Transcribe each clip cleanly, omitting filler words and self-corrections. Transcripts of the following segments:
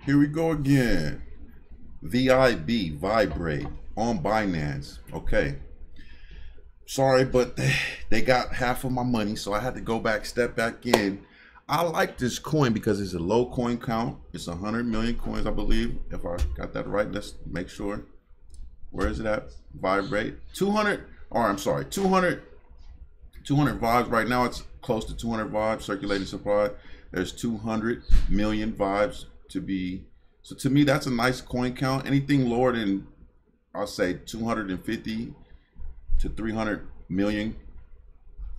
Here we go again. VIB, Vibrate on Binance. Okay. Sorry, but they got half of my money, so I had to go back, step back in. I like this coin because it's a low coin count. It's 100 million coins, I believe. If I got that right, let's make sure. Where is it at? Vibrate. 200, or I'm sorry, 200 vibes. Right now it's close to 200 vibes circulating supply. There's 200 million vibes to be. So to me, that's a nice coin count. Anything lower than, I'll say 250 to 300 million.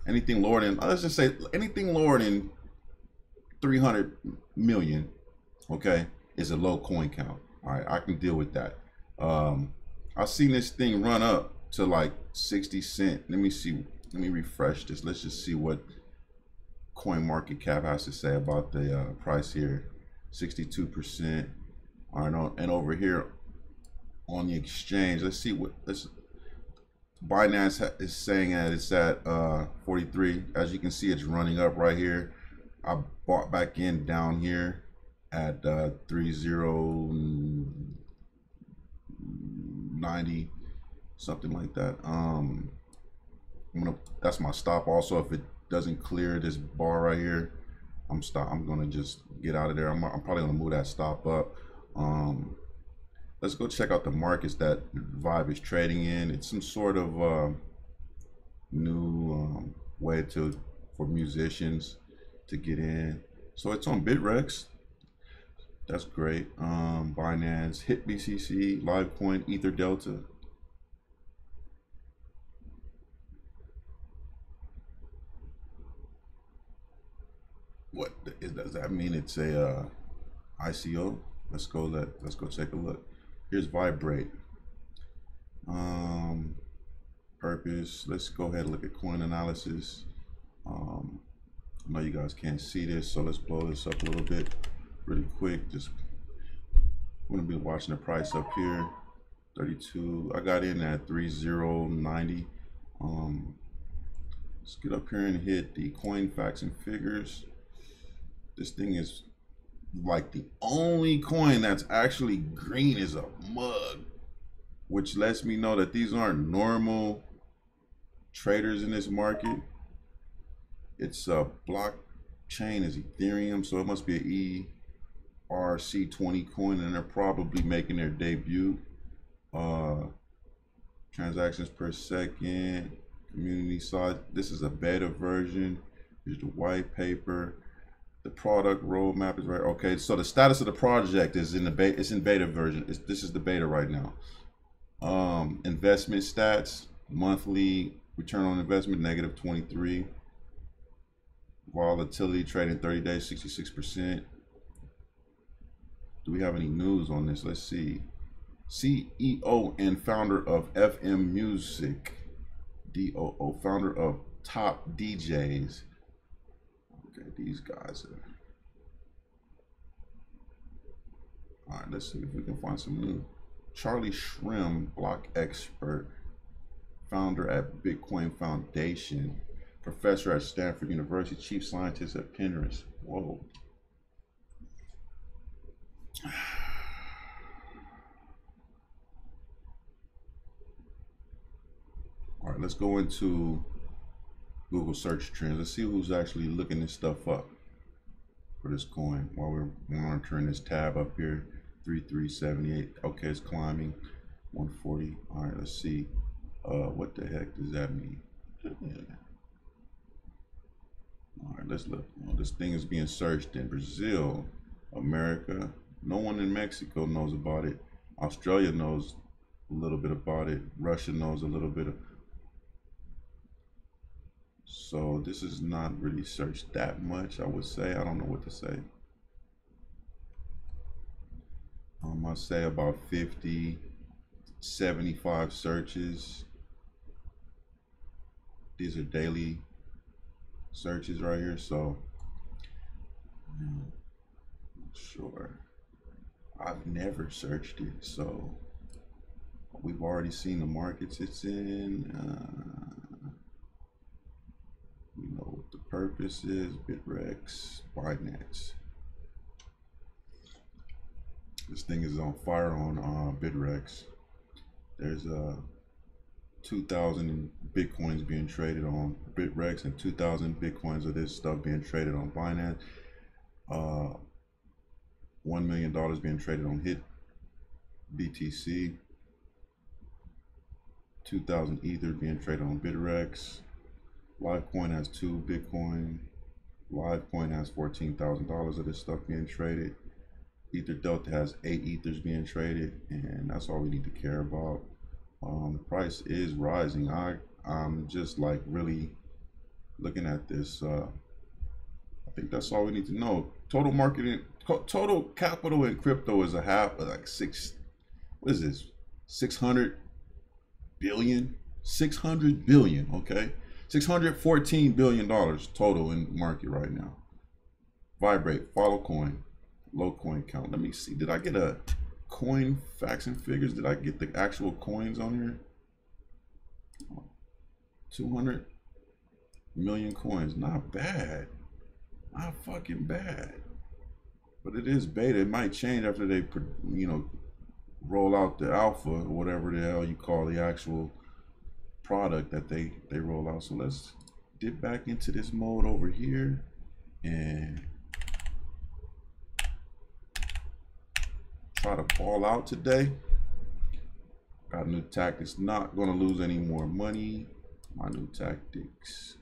Anything lower than, let's just say anything lower than 300 million, okay, is a low coin count. All right, I can deal with that. I've seen this thing run up to like 60 cent. Let me see. Let me refresh this. Let's just see what Coin Market Cap has to say about the price here. 62%. All right, and over here on the exchange, let's see what this Binance is saying that it's at 43. As you can see, it's running up right here. I bought back in down here at 3090, something like that. That's my stop. Also, if it doesn't clear this bar right here, I'm gonna just get out of there. I'm probably gonna move that stop up. Let's go check out the markets that VIB is trading in. It's some sort of new way for musicians to get in. So it's on Bitrex. That's great. Binance, Hit BCC, Livecoin, Ether Delta. Does that mean it's a ICO? Let's go take a look. Here's Vibrate. Purpose. Let's go ahead and look at coin analysis. I know you guys can't see this, so let's blow this up a little bit really quick. Just I'm gonna be watching the price up here. 32. I got in at 3090. Let's get up here and hit the coin facts and figures. This thing is like the only coin that's actually green is a mug, which lets me know that these aren't normal traders in this market. It's a blockchain is Ethereum, so it must be an ERC20 coin, and they're probably making their debut. Transactions per second, community size. This is a beta version. Here's the white paper. The product roadmap is right. Okay, so the status of the project is in the beta. It's in beta version. This is the beta right now. Investment stats: monthly return on investment -23. Volatility trading 30 days 66%. Do we have any news on this? Let's see. CEO and founder of FM Music. DOO, founder of Top DJs. Okay, these guys are. All right, let's see if we can find some new. Charlie Shrem, block expert, founder at Bitcoin Foundation, professor at Stanford University, chief scientist at Pinterest. Whoa. All right, let's go into Google search trends. Let's see who's actually looking this stuff up for this coin while we're monitoring this tab up here. 3378. Okay, it's climbing. 140. All right, let's see. What the heck does that mean? All right, let's look. Well, this thing is being searched in Brazil, America. No one in Mexico knows about it. Australia knows a little bit about it. Russia knows a little bit. So this is not really searched that much, I would say. I don't know what to say. I say about 50, 75 searches. These are daily searches right here, so I'm not sure. I've never searched it, so we've already seen the markets it's in. We know what the purpose is. Bitrex, Binance. This thing is on fire on Bitrex. There's 2,000 Bitcoins being traded on Bitrex and 2,000 Bitcoins of this stuff being traded on Binance. $1 million being traded on HIT BTC. 2,000 Ether being traded on Bitrex. Livecoin has 2 Bitcoin. Livecoin has $14,000 of this stuff being traded. Ether Delta has 8 Ethers being traded, and that's all we need to care about. The price is rising. I'm just like really looking at this. I think that's all we need to know. Total marketing, total capital in crypto is like 600 billion, 600 billion. Okay, $614 billion total in market right now. Vibrate, follow coin, low coin count. Let me see. Did I get a coin facts and figures? Did I get the actual coins on here? 200 million coins. Not bad. Not fucking bad. But it is beta. It might change after they, you know, roll out the alpha or whatever the hell you call the actual product that they roll out. So let's dip back into this mode over here and try to ball out today. Got new tactics. Not going to lose any more money. My new tactics.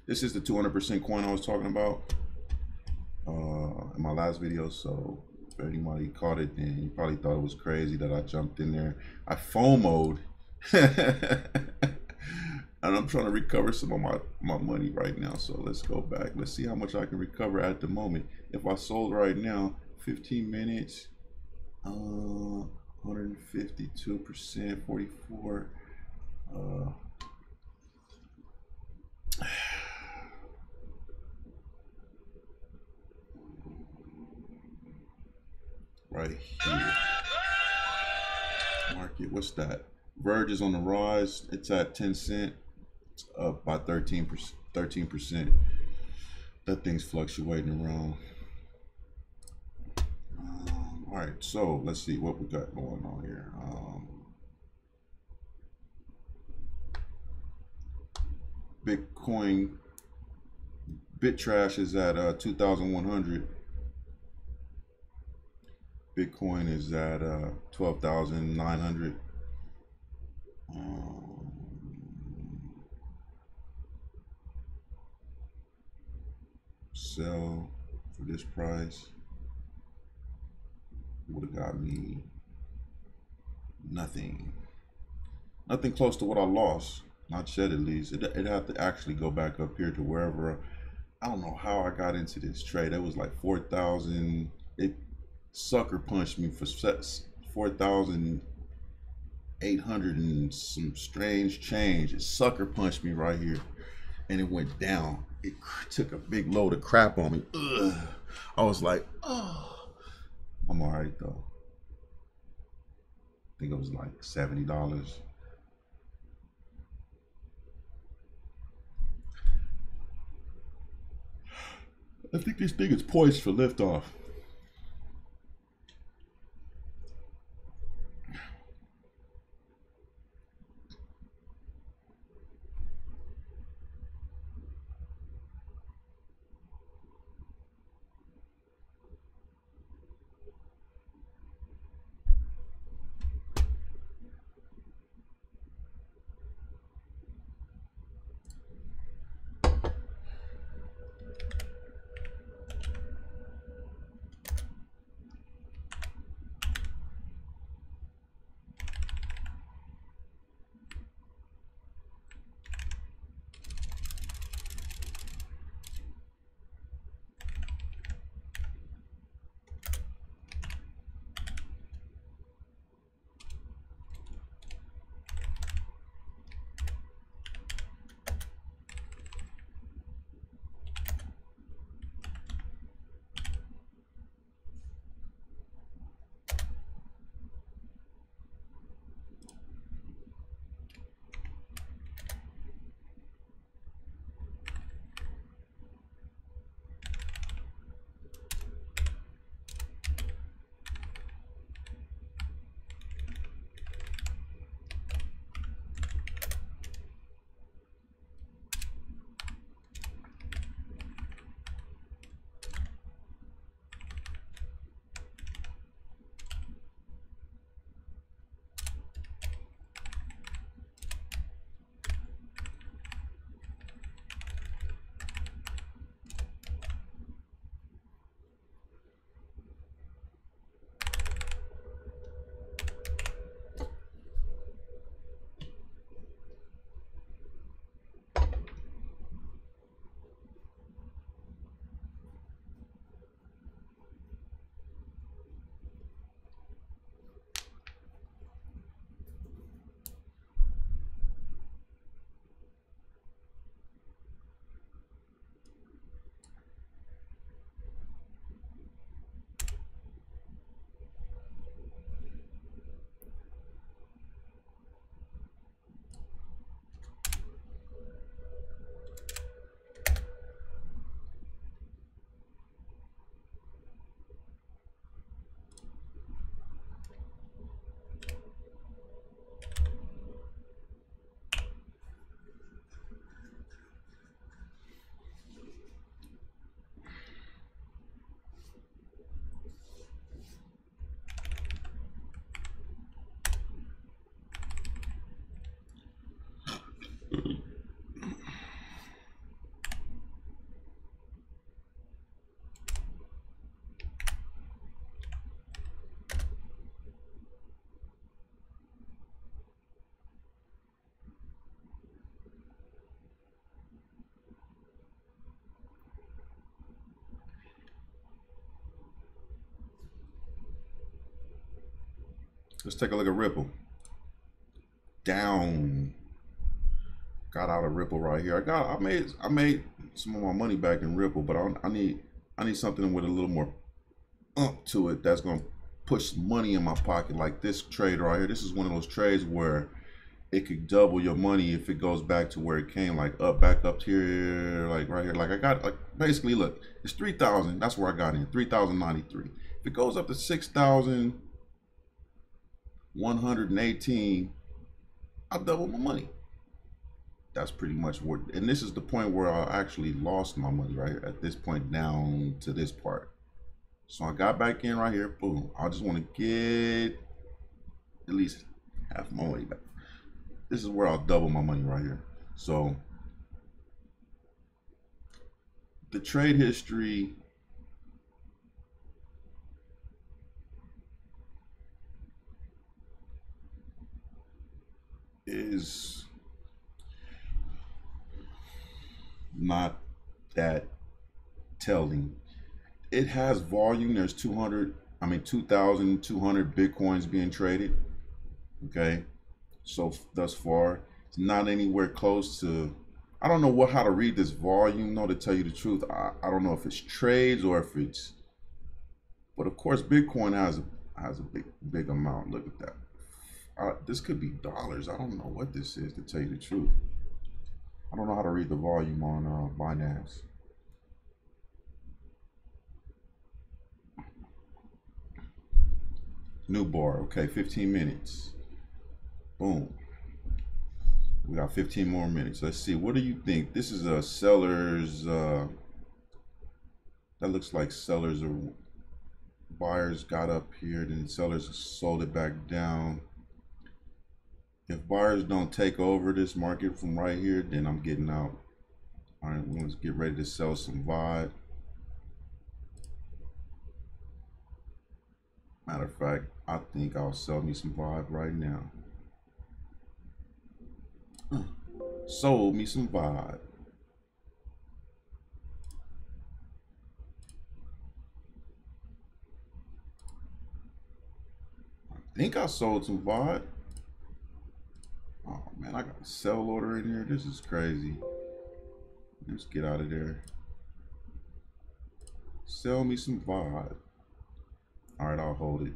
This is the 200% coin I was talking about in my last video. So if anybody caught it, then you probably thought it was crazy that I jumped in there. I FOMO'd. And I'm trying to recover some of my money right now. So let's go back. Let's see how much I can recover at the moment. If I sold right now, 15 minutes, 152%, 44. Right here. Market, what's that? Verge is on the rise. It's at 10 cents. It's up by 13%. 13%. That thing's fluctuating around. All right, so let's see what we got going on here. Bitcoin, BitTrash is at 2,100. Bitcoin is at 12,900. Sell for this price would have got me nothing close to what I lost, not yet at least. It'd have to actually go back up here to wherever. I don't know how I got into this trade. It was like 4,000. It sucker punched me for 4,800 and some strange change. It sucker punched me right here and it went down. It took a big load of crap on me. Ugh. I was like, oh, I'm all right though. I think it was like $70. I think this thing is poised for liftoff. Let's take a look at Ripple. Down. Got out of Ripple right here. I made some of my money back in Ripple, but I need something with a little more to it that's gonna push money in my pocket, like this trade right here. This is one of those trades where it could double your money if it goes back to where it came, like back up here, like right here. Like I got, like, basically, look, it's 3,000. That's where I got in, 3,093. If it goes up to 6,118, I'll double my money. That's pretty much what, and this is the point where I actually lost my money right here at this point down to this part. So I got back in right here, boom. I just want to get at least half my money back. This is where I'll double my money right here. So the trade history is not that telling. It has volume. There's 2,200 Bitcoins being traded. Okay. So thus far, it's not anywhere close to, I don't know how to read this volume, to tell you the truth. I don't know if it's trades or if it's, but of course Bitcoin has a big amount. Look at that. This could be dollars. I don't know what this is, to tell you the truth. I don't know how to read the volume on Binance. New bar, okay, 15 minutes. Boom. We got 15 more minutes. Let's see. What do you think? This is a seller's. That looks like sellers or buyers got up here, then sellers sold it back down. If buyers don't take over this market from right here, then I'm getting out. All right, let's get ready to sell some VIB. Matter of fact, I think I'll sell me some VIB right now. Sold me some VIB. I think I sold some VIB. Oh man, I got a sell order in here. This is crazy. Let's get out of there. Sell me some VIB. All right, I'll hold it.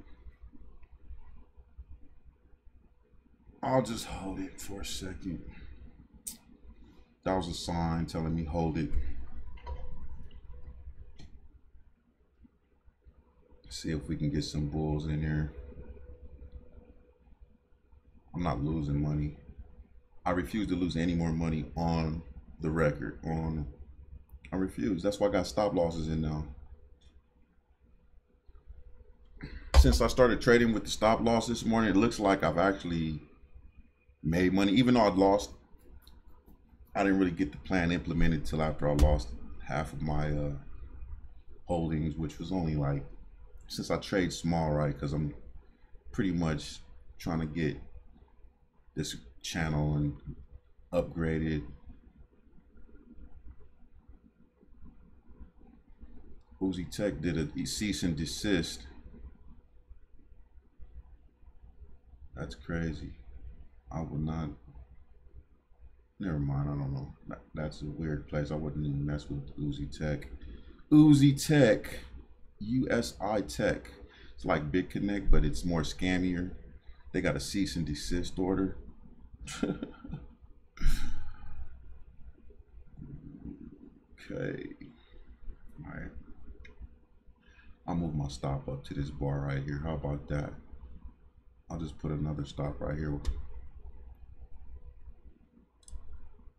I'll just hold it for a second. That was a sign telling me hold it. Let's see if we can get some bulls in here. I'm not losing money. I refuse to lose any more money on the record. I refuse. That's why I got stop losses in now. Since I started trading with the stop loss this morning, it looks like I've actually made money, even though I'd lost. I didn't really get the plan implemented until after I lost half of my holdings, which was only like, since I trade small, right? Because I'm pretty much trying to get this channel and upgraded. Uzi Tech did a cease and desist. That's crazy. I would not. Never mind. I don't know. That's a weird place. I wouldn't even mess with Uzi Tech. Uzi Tech, USI Tech. It's like BitConnect, but it's more scammier. They got a cease and desist order. Okay. All right. I'll move my stop up to this bar right here. How about that? I'll just put another stop right here,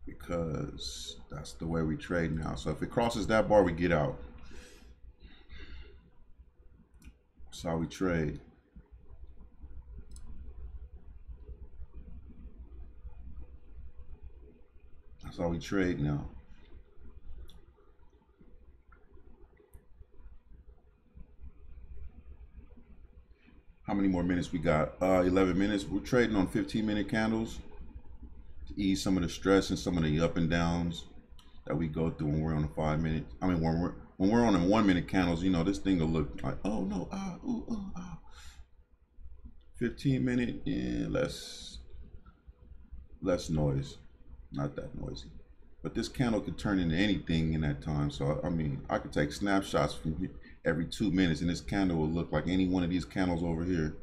because that's the way we trade now. So if it crosses that bar, we get out. That's how we trade. That's how we trade now. How many more minutes we got? 11 minutes. We're trading on 15-minute candles to ease some of the stress and some of the up and downs that we go through when we're on a 5-minute. I mean, when we're on a 1-minute candles, you know, this thing will look like, oh no, ooh, ah. 15-minute, yeah, less noise, not that noisy. But this candle could turn into anything in that time. So I mean, I could take snapshots from every 2 minutes, and this candle will look like any one of these candles over here.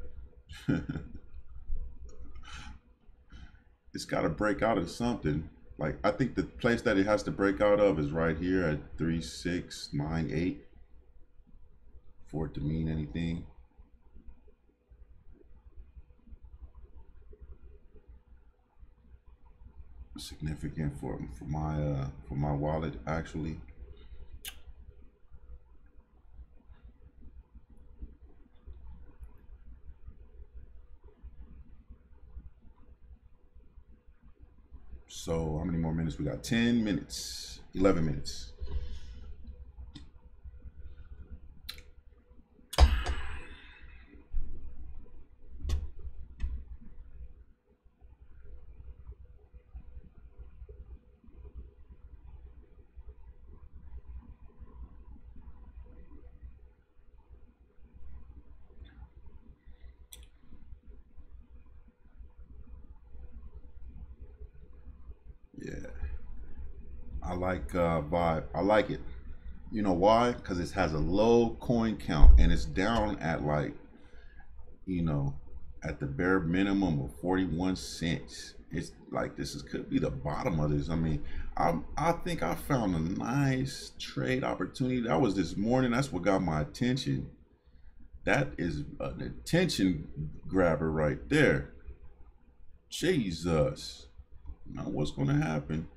It's got to break out of something. Like, I think the place that it has to break out of is right here at 3698 for it to mean anything. Significant for my wallet, actually. So how many more minutes we got? 10 minutes, 11 minutes. Yeah, I like VIB. I like it. You know why? Because it has a low coin count and it's down at like, you know, at the bare minimum of 41 cents. It's like this is could be the bottom of this. I mean, I think I found a nice trade opportunity. That was this morning. That's what got my attention. That is an attention grabber right there. Jesus. Now what's going to happen?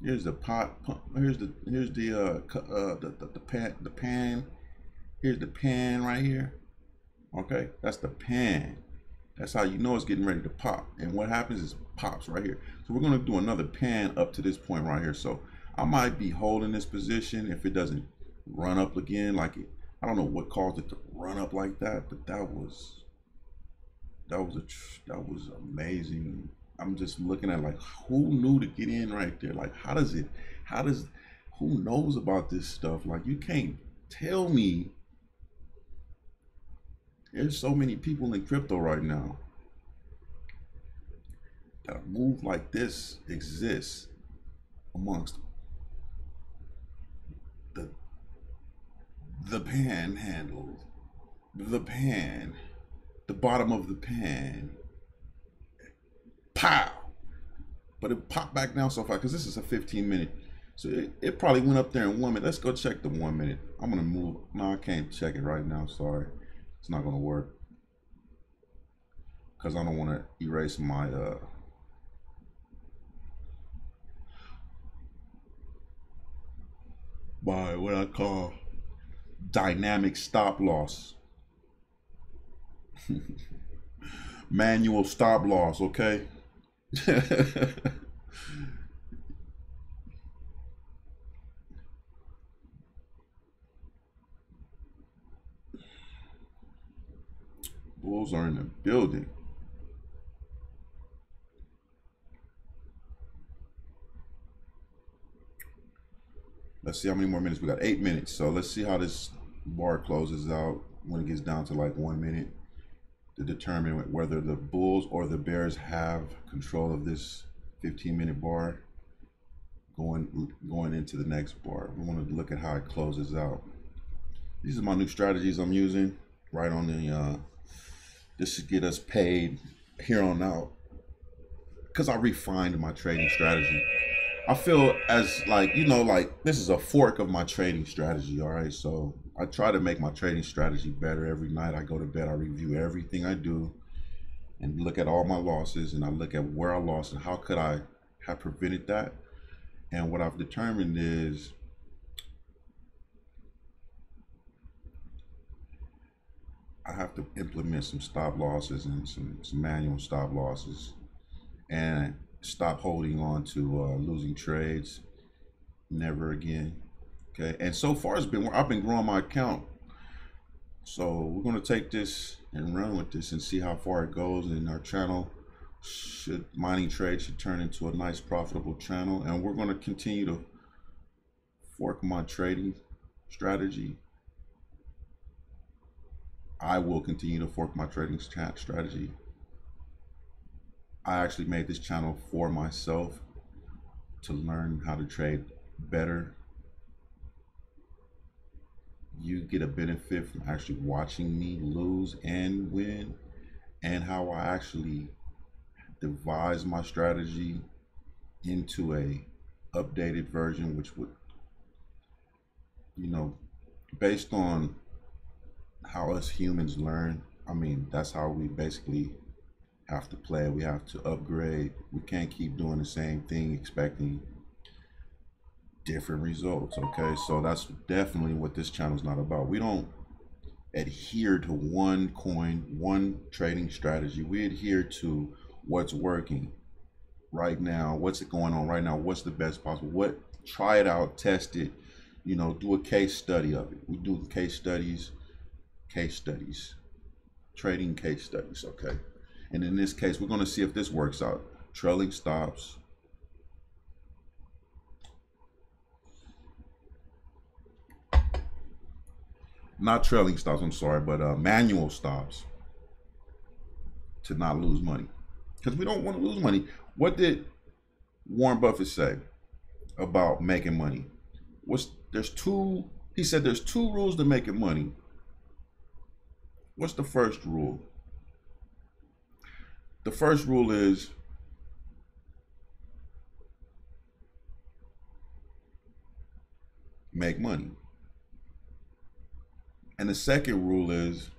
Here's the pot. Here's the pan. Here's the pan right here. Okay, that's the pan. That's how you know it's getting ready to pop. And what happens is pops right here. So we're going to do another pan up to this point right here. So I might be holding this position if it doesn't run up again. Like it, I don't know what caused it to run up like that, but that was amazing. I'm just looking at like who knew to get in right there. Like who knows about this stuff? Like you can't tell me. There's so many people in crypto right now that a move like this exists amongst the panhandle, the pan, the bottom of the pan. Pow! But it popped back down so far because this is a 15-minute. So it probably went up there in 1 minute. Let's go check the 1 minute. I'm gonna move. No, I can't check it right now. Sorry. It's not going to work because I don't want to erase my what I call dynamic stop loss. Manual stop loss, okay? Bulls are in the building. Let's see how many more minutes we got. 8 minutes. So let's see how this bar closes out when it gets down to like 1 minute to determine whether the Bulls or the Bears have control of this 15-minute bar going into the next bar. We want to look at how it closes out. These are my new strategies I'm using right on the this should get us paid here on out because I refined my trading strategy. I feel as like, you know, like this is a fork of my trading strategy. All right. So I try to make my trading strategy better every night. I go to bed, I review everything I do and look at all my losses and I look at where I lost and how could I have prevented that. And what I've determined is I have to implement some stop losses and some manual stop losses and stop holding on to losing trades. Never again. Okay. And so far I've been growing my account. So we're going to take this and run with this and see how far it goes. And our channel mining trade should turn into a nice profitable channel. And we're going to continue to fork my trading strategy I will continue to fork my trading strategy. I actually made this channel for myself to learn how to trade better. You get a benefit from actually watching me lose and win, and how I actually devise my strategy into a updated version, which would, you know, based on how us humans learn. I mean, that's how we basically have to play. We have to upgrade. We can't keep doing the same thing expecting different results. Okay, so that's definitely what this channel is not about. We don't adhere to one coin, one trading strategy. We adhere to what's working right now, what's going on right now, what's the best possible, what, try it out, test it, you know, do a case study of it. We do case studies, trading case studies, okay? And in this case, we're gonna see if this works out. Trailing stops, not trailing stops, I'm sorry, but manual stops to not lose money. Because we don't want to lose money. What did Warren Buffett say about making money? He said there's two rules to making money. What's the first rule? The first rule is make money. And the second rule is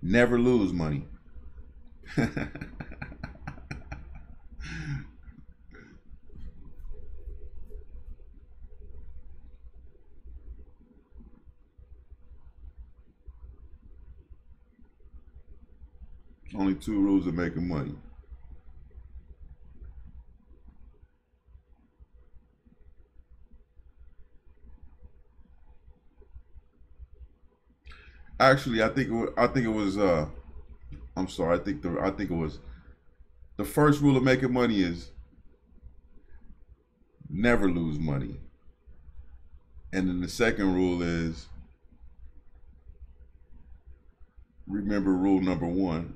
never lose money. Only two rules of making money. Actually, I think it was I'm sorry, I think it was the first rule of making money is never lose money. And then the second rule is remember rule number one.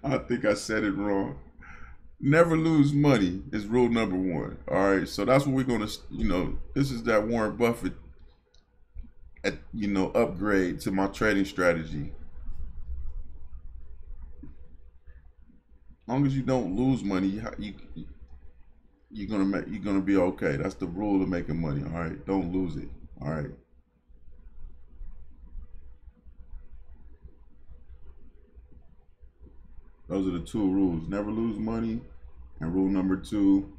I think I said it wrong. Never lose money is rule number one. All right, so that's what we're gonna, you know, this is that Warren Buffett, you know, upgrade to my trading strategy. As long as you don't lose money, you're gonna be okay. That's the rule of making money. All right, don't lose it. All right. Those are the two rules. Never lose money. And rule number two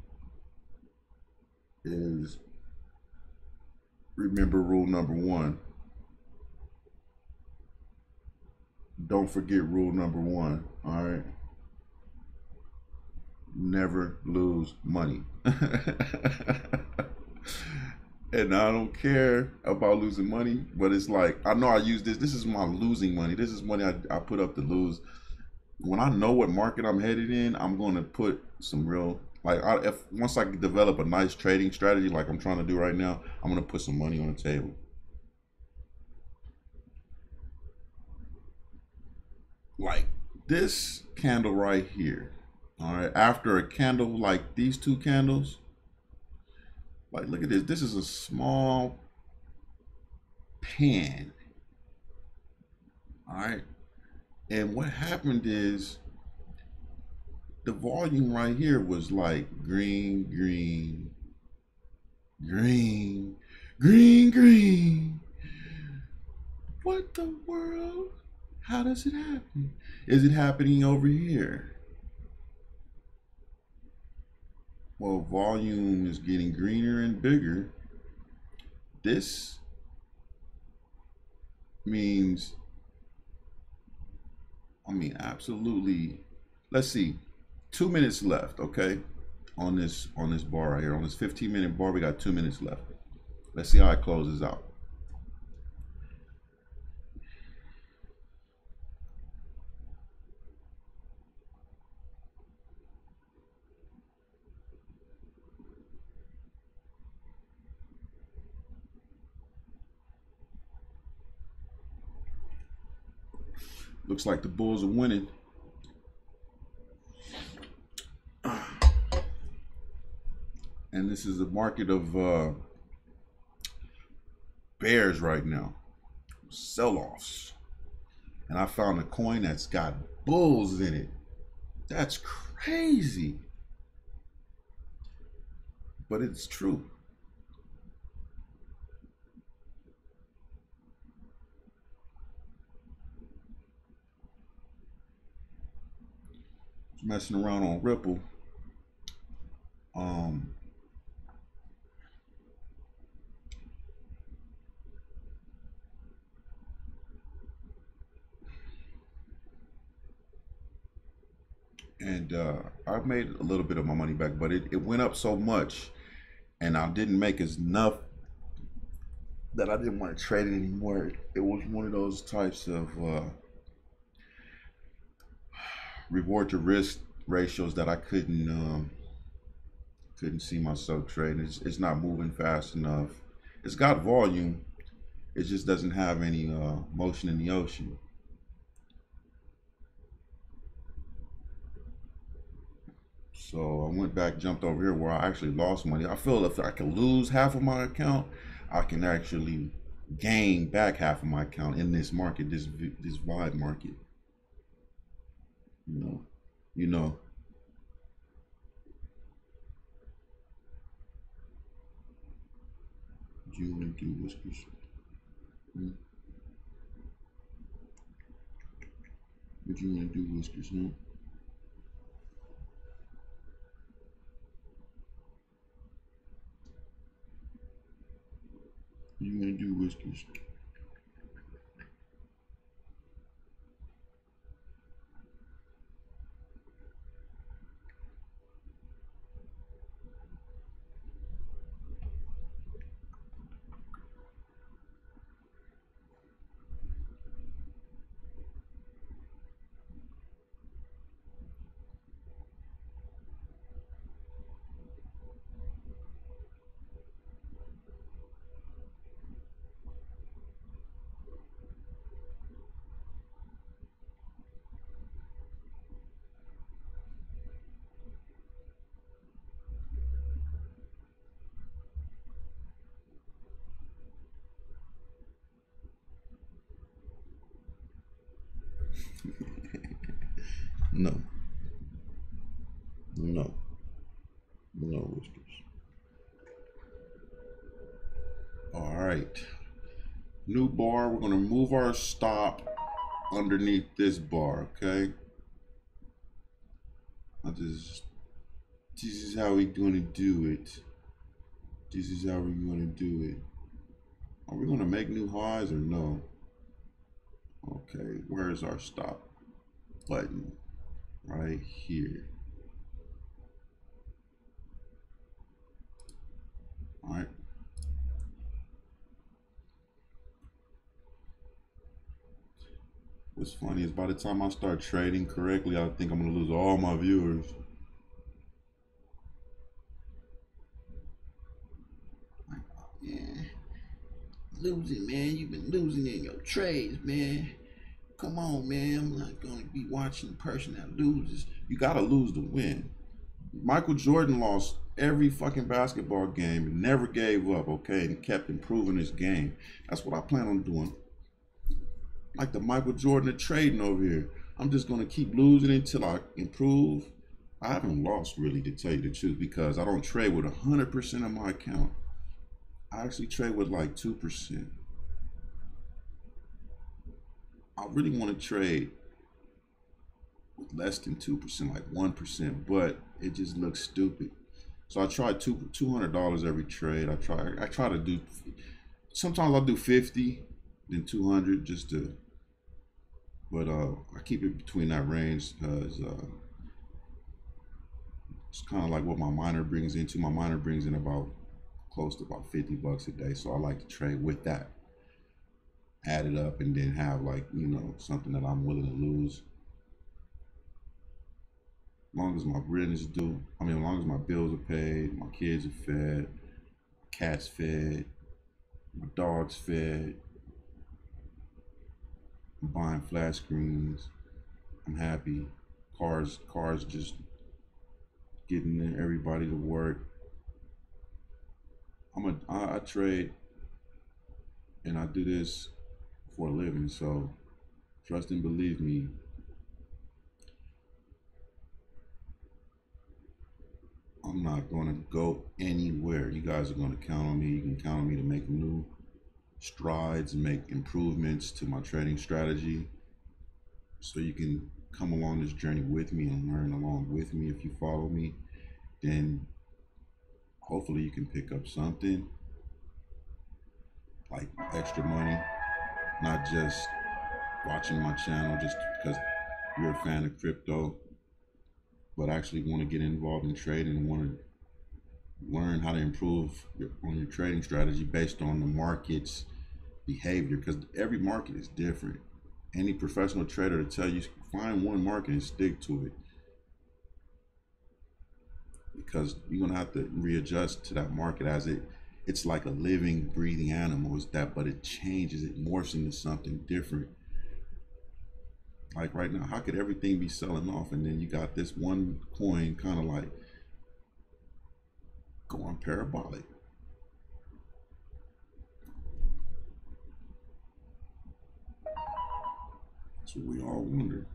is remember rule number one. Don't forget rule number one. All right. Never lose money. And I don't care about losing money, but it's like, I know I use this. This is my losing money. This is money I put up to lose. When I know what market I'm headed in, I'm going to put some real, like, once I develop a nice trading strategy like I'm trying to do right now, I'm going to put some money on the table. Like this candle right here. All right, after a candle like these two candles, like look at this. This is a small pan. All right. And what happened is the volume right here was like green, green, green, green, green. What the world? How does it happen? Is it happening over here? Well, volume is getting greener and bigger. This means, I mean, absolutely. Let's see, 2 minutes left, okay? On this bar right here, on this 15-minute bar, we got 2 minutes left. Let's see how it closes out. Looks like the Bulls are winning. And this is a market of bears right now. Sell-offs. And I found a coin that's got bulls in it. That's crazy. But it's true. Messing around on Ripple. And I made a little bit of my money back, but it went up so much and I didn't make enough that I didn't want to trade it anymore. It was one of those types of reward to risk ratios that I couldn't see myself trading. It's not moving fast enough. It's got volume. It just doesn't have any motion in the ocean. So I went back, jumped over here where I actually lost money. I feel if I can lose half of my account, I can actually gain back half of my account in this market, this VIB market. You know. What you want to do, Whiskers? What you want to do, Whiskers? No. What you want to do, Whiskers? No. No. No, Whiskers. All right. New bar. We're going to move our stop underneath this bar, okay? This is how we're going to do it. This is how we're going to do it. Are we going to make new highs or no? Okay, where's our stop button? Right here. All right. What's funny is by the time I start trading correctly, I think I'm going to lose all my viewers. Yeah. Losing, man. You've been losing in your trades, man. Come on, man. I'm not going to be watching the person that loses. You got to lose to win. Michael Jordan lost every fucking basketball game and never gave up, okay, and kept improving his game. That's what I plan on doing. Like the Michael Jordan of trading over here. I'm just going to keep losing until I improve. I haven't lost really, to tell you the truth, because I don't trade with 100% of my account. I actually trade with like 2%. I really want to trade with less than 2%, like 1%, but it just looks stupid. So I try $200 every trade. I try to do, sometimes I'll do 50, then 200 just to, but I keep it between that range because it's kind of like what my miner brings into. My miner brings in about close to about 50 bucks a day. So I like to trade with that, add it up, and then have like, something that I'm willing to lose. As long as my rent is due, as long as my bills are paid, my kids are fed, my cat's fed, my dog's fed, I'm buying flat screens. I'm happy. Cars just getting everybody to work. I trade and I do this for a living, so trust and believe me. I'm not going to go anywhere. You guys are going to count on me. You can count on me to make new strides and make improvements to my trading strategy. So you can come along this journey with me and learn along with me. If you follow me, then hopefully you can pick up something like extra money, not just watching my channel just because you're a fan of crypto, but actually want to get involved in trading and want to learn how to improve on your trading strategy based on the market's behavior, because every market is different. Any professional trader to tell you find one market and stick to it, because you're gonna have to readjust to that market as it's like a living, breathing animal. It's that, but it changes, it morphs into something different. Like right now, how could everything be selling off and then you got this one coin kind of like going parabolic? That's what we all wonder.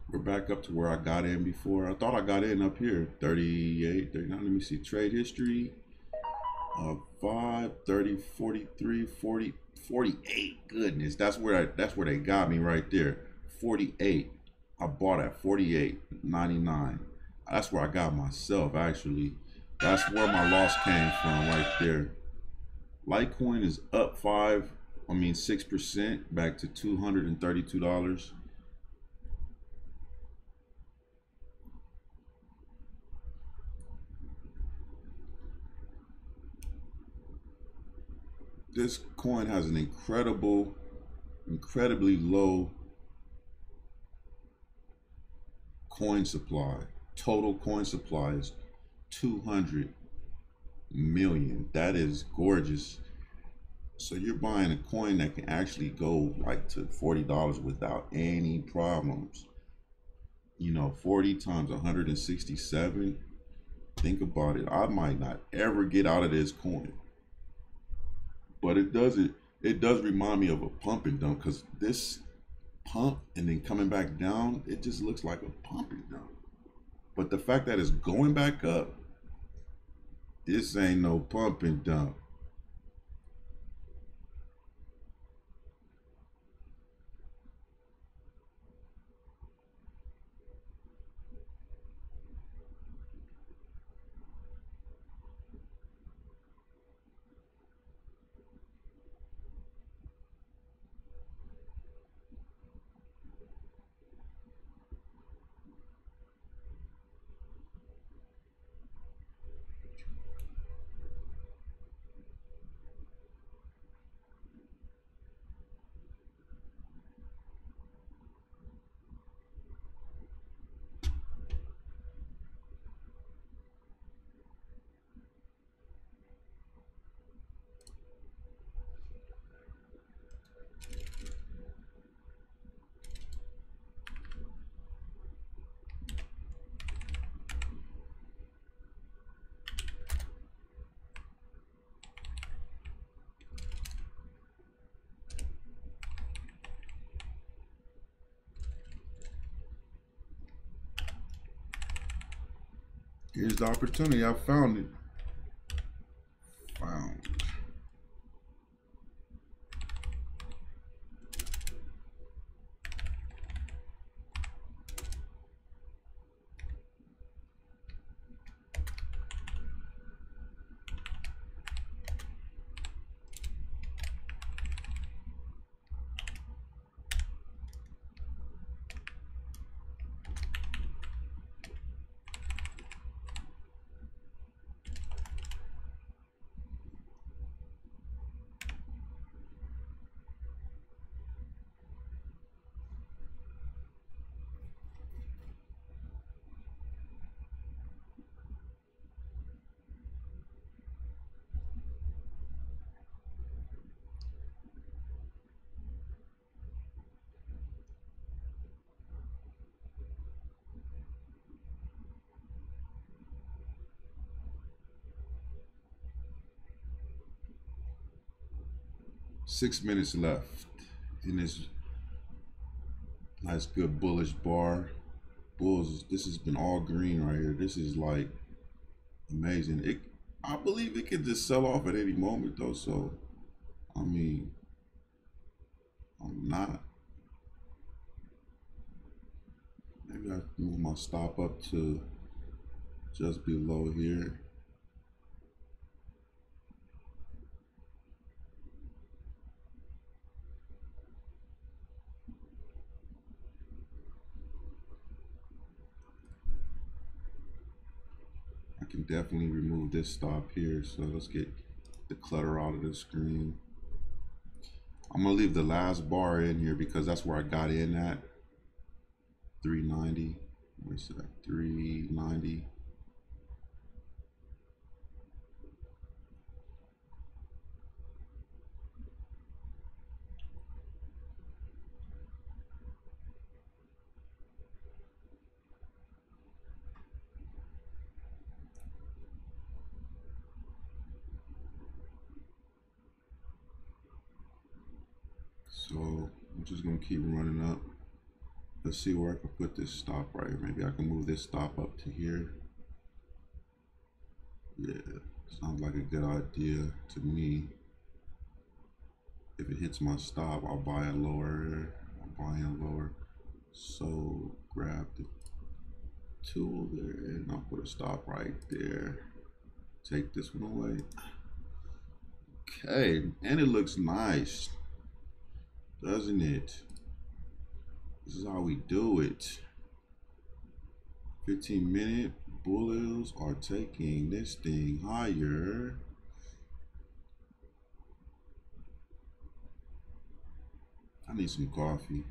We're back up to where I got in before. I thought I got in up here, 38, 39. Let me see, trade history. 5, 30, 43, 40, 48. Goodness, that's where they got me right there. 48. I bought at 48.99. That's where I got myself actually. That's where my loss came from right there. Litecoin is up 6% back to $232. This coin has an incredibly low coin supply. Total coin supply is 200 million. That is gorgeous. So you're buying a coin that can actually go like to $40 without any problems. 40 times 167. Think about it. I might not ever get out of this coin. But it does remind me of a pump and dump, because this pump and then coming back down, it just looks like a pump and dump. But the fact that it's going back up, this ain't no pump and dump. Here's the opportunity. I found it. Found. 6 minutes left in this nice good bullish bar. Bulls, this has been all green right here. This is like amazing. I believe it could just sell off at any moment though, so I mean, I'm not. Maybe I move my stop up to just below here. I can definitely remove this stop here. So let's get the clutter out of the screen. I'm gonna leave the last bar in here because that's where I got in at 390. Where's that? 390. So I'm just gonna keep running up. Let's see where I can put this stop right here. Maybe I can move this stop up to here. Yeah, sounds like a good idea to me. If it hits my stop, I'll buy it lower. I'll buy in lower. So grab the tool there and I'll put a stop right there. Take this one away. Okay, and it looks nice, doesn't it? This is how we do it. 15-minute bulls are taking this thing higher. I need some coffee.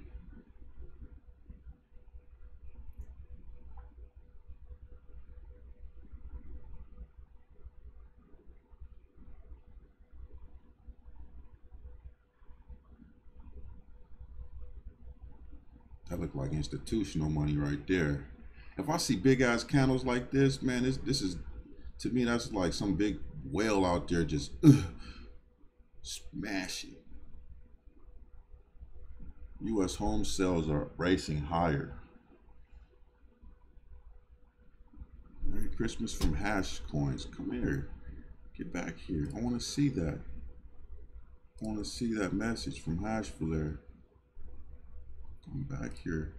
That look like institutional money right there. If I see big ass candles like this, man, this is, to me, that's like some big whale out there just smashing. U.S. home sales are racing higher. Merry Christmas from Hash Coins. Come here. Get back here. I want to see that. I want to see that message from Hash Flare. Come back here.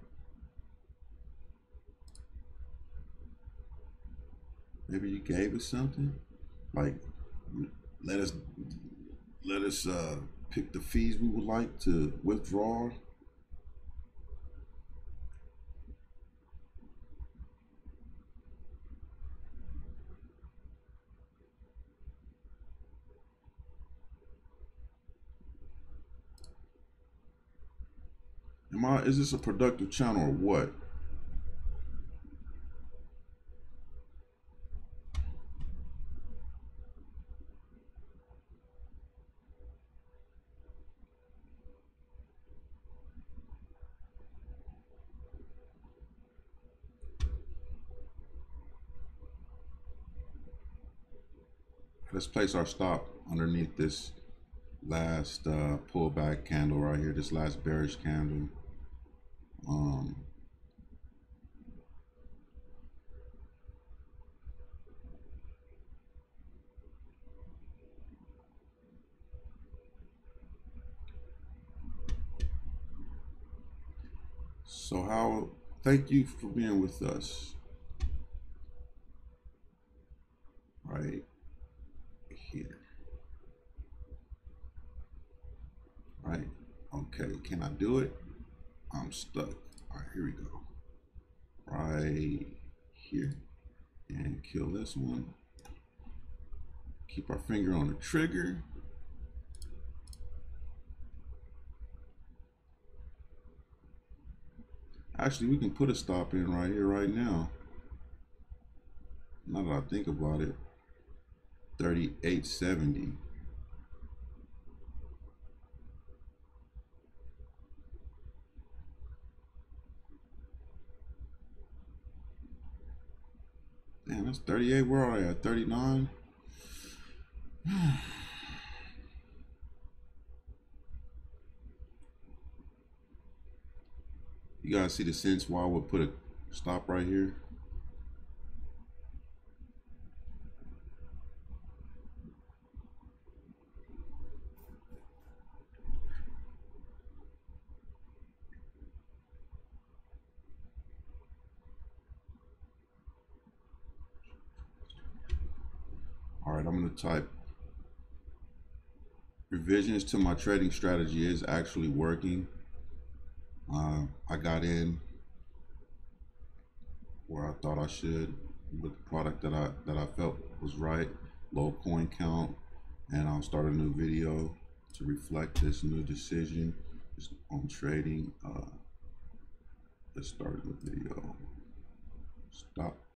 Maybe you gave us something. Like, let us pick the fees we would like to withdraw. Is this a productive channel or what? Let's place our stop underneath this last pullback candle right here, this last bearish candle. So thank you for being with us. Right here. Right. Okay, can I do it? I'm stuck. All right, here we go. Right here. And kill this one. Keep our finger on the trigger. Actually, we can put a stop in right here, right now. Now that I think about it, 38.70. Damn, that's 38. Where are they at? 39. You guys see the sense why I would put a stop right here? All right, I'm going to type revisions to my trading strategy is actually working. I got in where I thought I should with the product that I felt was right, low coin count, and I'll start a new video to reflect this new decision on trading. Let's start the video. Stop.